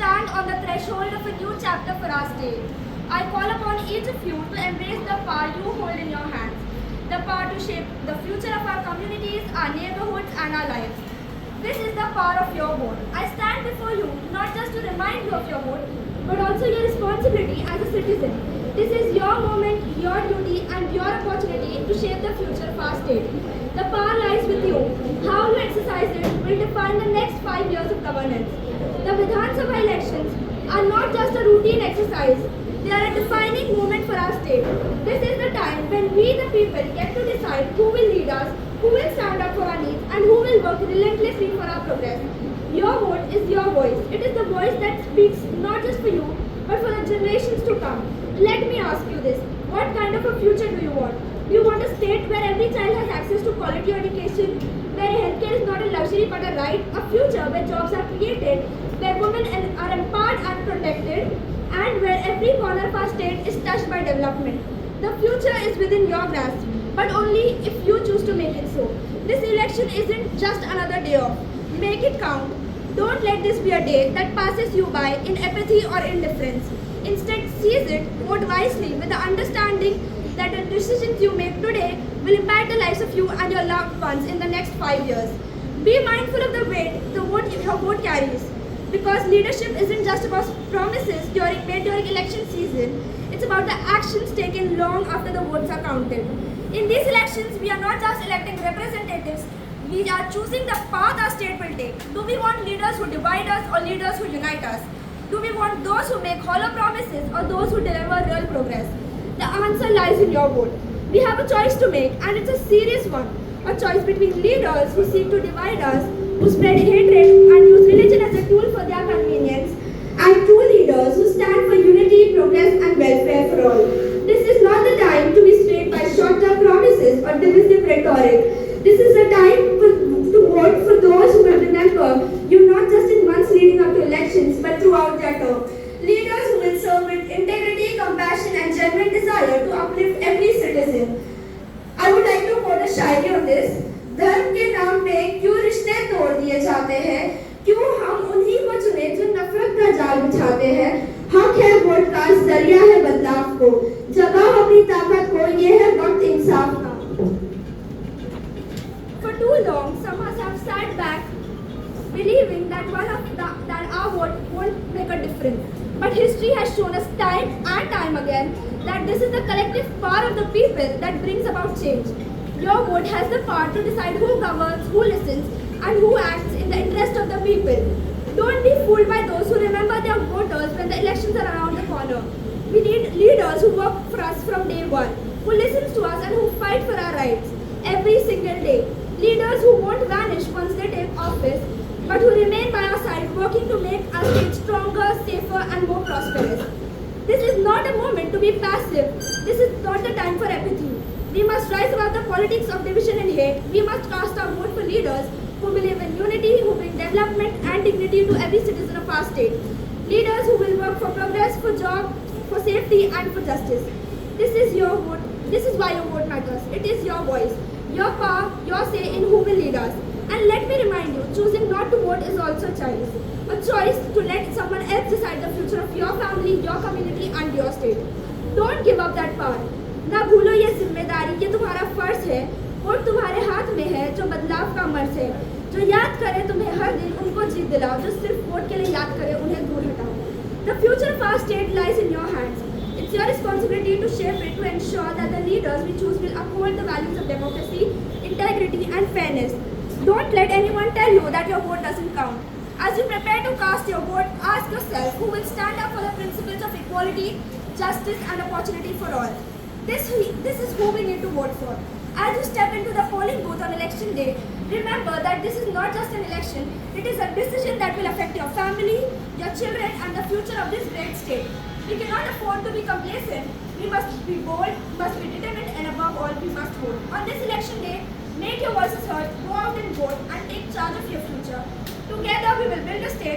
stand on the threshold of a new chapter for our state. I call upon each of you to embrace the power you hold in your hands, the power to shape the future of our communities, our neighborhoods, and our lives. This is the power of your vote. I stand before you not just to remind you of your vote, but also your responsibility as a citizen. This is your moment, your duty, and your opportunity to shape the future of our state. The power lies with you. How you exercise it will define the next 5 years of governance. The Vidhan Sabha elections are not just a routine exercise. They are a defining moment for our state. This is the time when we, the people, get to decide who will lead us, who will stand up for our needs, and who will work relentlessly for our progress. Your vote is your voice. It is the voice that speaks not just for you, but for the generations to come. Let me ask you this. What kind of a future do you want? Do you want a state where every child has access to quality education, where healthcare is not a luxury but a right, a future where jobs are created, where women are empowered and protected, and where every corner of our state is touched by development? The future is within your grasp, but only if you choose to make it so. This election isn't just another day off. Make it count. Don't let this be a day that passes you by in apathy or indifference. Instead, seize it, vote wisely with the understanding that the decisions you make today will impact the lives of you and your loved ones in the next 5 years. Be mindful of the weight your vote carries, because leadership isn't just about promises made during election season. It's about the actions taken long after the votes are counted. In these elections, we are not just electing representatives, we are choosing the path our state will take. Do we want leaders who divide us or leaders who unite us? Do we want those who make hollow promises or those who deliver real progress? The answer lies in your vote. We have a choice to make, and it's a serious one. A choice between leaders who seek to divide us, who spread hatred and use religion as a tool for their convenience, and true leaders who stand for unity, progress, and welfare for all. This is not the time to be swayed by short-term promises or divisive rhetoric. This is the time to vote for those who will remember you not just in months leading up to elections, but throughout their term. Leaders who will serve with integrity, compassion, and genuine desire to uplift every citizen. I would like to quote a Shayari on this. धर्म के नाम पे क्यों रिश्ते तोड़ दिए जाते हैं? क्यों हम उन्हीं को चुने जो नफरत का जाल बिछाते हैं? हक है वोट का, जरिया है बदलाव को, जगाओ अपनी ताकत को, ये है वक्त इंसाफ का. For too long, some of us have sat back, believing that that our vote won't make a difference. But history has shown us time and time again that this is the collective power of the people that brings about change. Your vote has the power to decide who governs, who listens, and who acts in the interest of the people. Don't be fooled by those who remember their voters when the elections are around the corner. We need leaders who work for us from day one, who listens to us and who fight for our rights every single day. Leaders who won't vanish once they take office, but who remain by our side, working to make our state stronger, safer, and more prosperous. This is not a moment to be passive. This is not the time for apathy. We must rise above the politics of division and hate. We must cast our vote for leaders who believe in unity, who bring development and dignity to every citizen of our state. Leaders who will work for progress, for jobs, for safety, and for justice. This is your vote. This is why your vote matters. It is your voice, your power, your say in who will lead us. And let me remind you, choosing not to vote is also a choice. A choice to let someone else decide the future of your family, your community, and your state. Don't give up that power. ना भूलो ये जिम्मेदारी, ये तुम्हारा फर्ज है. Vote तुम्हारे हाथ में है, जो बदलाव का मर्ज है. जो याद करे तुम्हें हर दिन, उनको जीत दिलाओ. जो सिर्फ वोट के लिए याद करे, उन्हें दूर हटाओ. The future of our state lies in your hands. It's your responsibility to shape it, to ensure that the leaders we choose will uphold the values of democracy, integrity, and fairness. Don't let anyone tell you that your vote doesn't count. As you prepare to cast your vote, ask yourself who will stand up for the principles of equality, justice, and opportunity for all. This is who we need to vote for. As you step into the polling booth on election day, remember that this is not just an election, it is a decision that will affect your family, your children, and the future of this great state. We cannot afford to be complacent. We must be bold, must be determined, and above all, we must vote. On this election day, make your voices heard, go out and vote, and take charge of your future. Together, we will build a state